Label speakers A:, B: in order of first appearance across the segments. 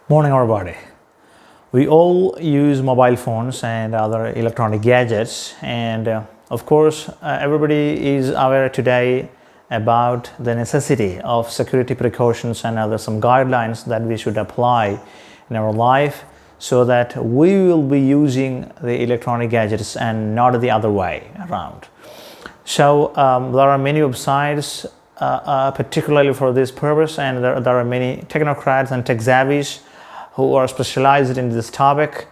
A: Morning, everybody. We all use mobile phones and other electronic gadgets, and of course, everybody is aware today about the necessity of security precautions and other some guidelines that we should apply in our life so that we will be using the electronic gadgets and not the other way around. So there are many websites particularly for this purpose, and there are many technocrats and tech savvies who are specialized in this topic,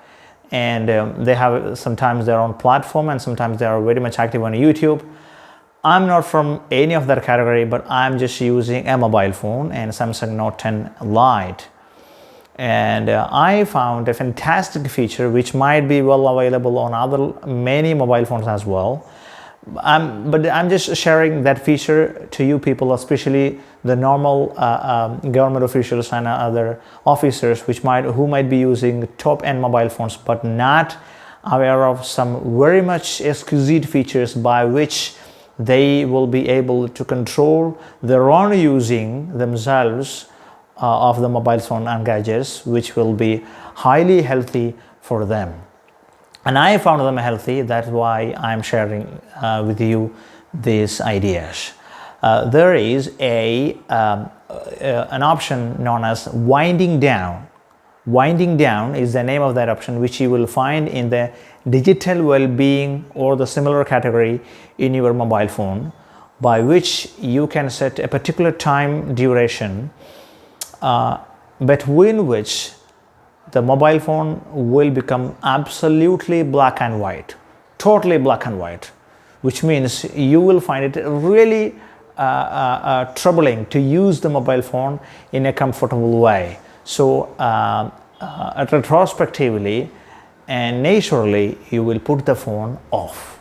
A: and they have sometimes their own platform and sometimes they are very much active on YouTube. I'm not from any of that category, but I'm just using a mobile phone and Samsung Note 10 Lite, and I found a fantastic feature which might be well available on other many mobile phones as well. But I'm just sharing that feature to you people, especially the normal government officials and other officers who might be using top-end mobile phones but not aware of some very much exquisite features by which they will be able to control their own using themselves of the mobile phone and gadgets, which will be highly healthy for them. And I found them healthy. That's why I'm sharing with you these ideas. There is an option known as winding down. Winding down is the name of that option, which you will find in the digital well-being or the similar category in your mobile phone, by which you can set a particular time duration between which the mobile phone will become absolutely black and white, totally black and white, which means you will find it really troubling to use the mobile phone in a comfortable way. So retrospectively and naturally, you will put the phone off.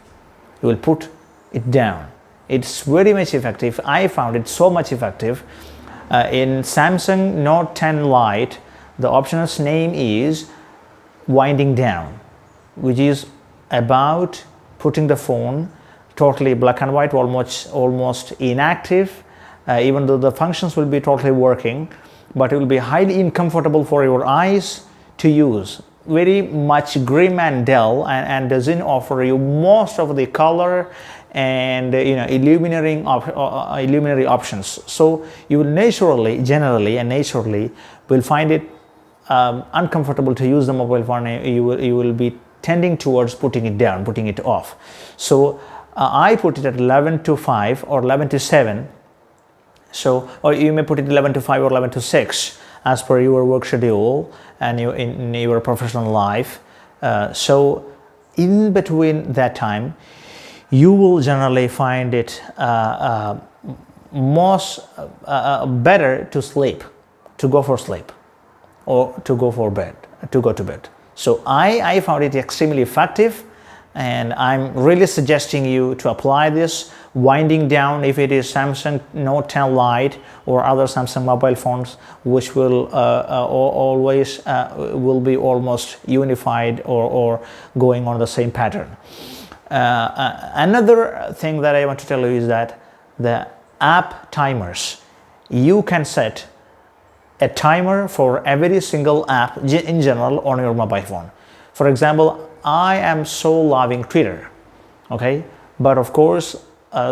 A: You will put it down. It's very much effective. I found it so much effective. In Samsung Note 10 Lite, the option's name is winding down, which is about putting the phone totally black and white, almost inactive, even though the functions will be totally working, but it will be highly uncomfortable for your eyes to use. Very much grim and dull, and doesn't offer you most of the color and illuminary options. So you will generally will find it uncomfortable to use the mobile phone. You will be tending towards putting it down, putting it off. So I put it at 11 to 5 or 11 to 7. So, or you may put it 11 to 5 or 11 to 6 as per your work schedule and in your professional life. So in between that time, you will generally find it most better to sleep, to go for sleep, or to go to bed. So I found it extremely effective, and I'm really suggesting you to apply this winding down if it is Samsung Note 10 Lite or other Samsung mobile phones, which will will be almost unified or going on the same pattern. Another thing that I want to tell you is that the app timers, you can set a timer for every single app in general on your mobile phone. For example, I am so loving Twitter, okay? But of course,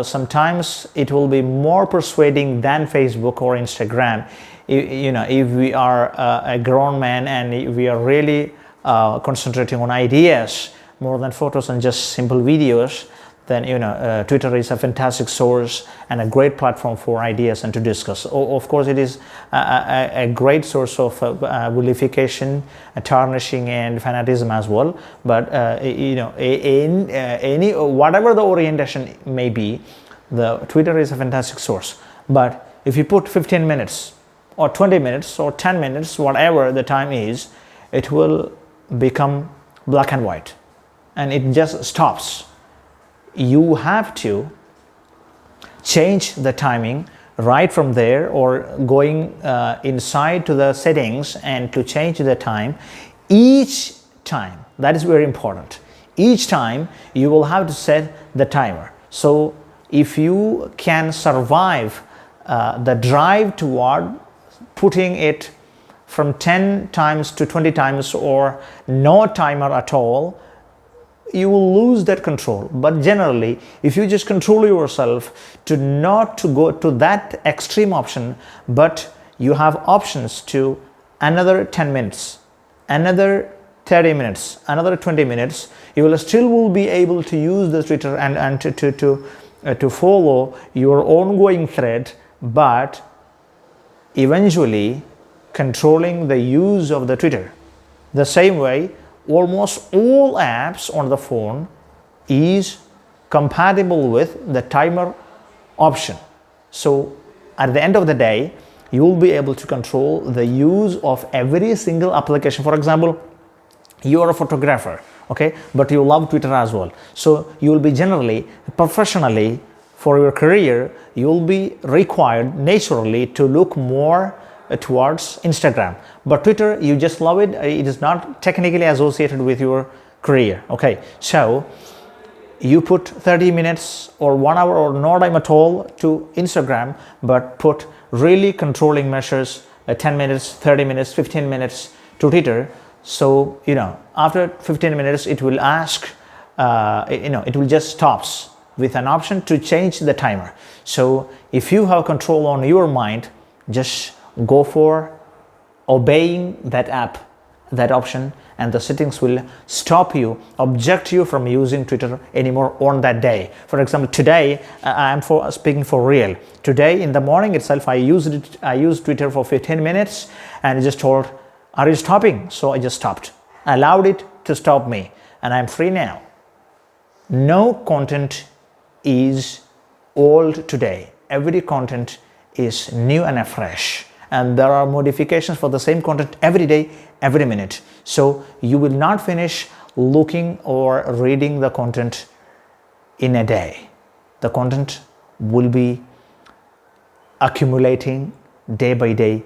A: sometimes it will be more persuading than Facebook or Instagram. If we are a grown man and we are really concentrating on ideas more than photos and just simple videos, then Twitter is a fantastic source and a great platform for ideas and to discuss. Of course, it is a great source of vilification, tarnishing, and fanatism as well. But any whatever the orientation may be, the Twitter is a fantastic source. But if you put 15 minutes or 20 minutes or 10 minutes, whatever the time is, it will become black and white, and it just stops. You have to change the timing right from there, or going inside to the settings and to change the time each time. That is very important. Each time you will have to set the timer. So if you can survive the drive toward putting it from 10 times to 20 times or no timer at all, you will lose that control. But generally, if you just control yourself to not to go to that extreme option, but you have options to another 10 minutes, another 30 minutes, another 20 minutes, you will still be able to use the Twitter and to follow your ongoing thread, but eventually controlling the use of the Twitter. The same way, almost all apps on the phone is compatible with the timer option. So at the end of the day, you will be able to control the use of every single application. For example, you are a photographer, okay, but you love Twitter as well. So you will be generally, professionally, for your career, you will be required naturally to look more towards Instagram. But Twitter, you just love it. It is not technically associated with your career, okay. So you put 30 minutes or 1 hour or no time at all to Instagram, but put really controlling measures, 10 minutes, 30 minutes, 15 minutes to Twitter. So, after 15 minutes, it will ask, it will just stops with an option to change the timer. So if you have control on your mind, just go for obeying that app, that option, and the settings will stop you, object you from using Twitter anymore on that day. For example, today, I am speaking for real. Today in the morning itself, I used Twitter for 15 minutes and it just told, are you stopping? So I just stopped. I allowed it to stop me and I'm free now. No content is old today. Every content is new and fresh. And there are modifications for the same content every day, every minute. So you will not finish looking or reading the content in a day. The content will be accumulating day by day,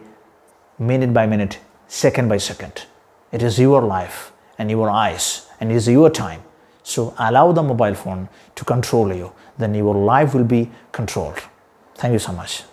A: minute by minute, second by second. It is your life and your eyes and it is your time. So allow the mobile phone to control you. Then your life will be controlled. Thank you so much.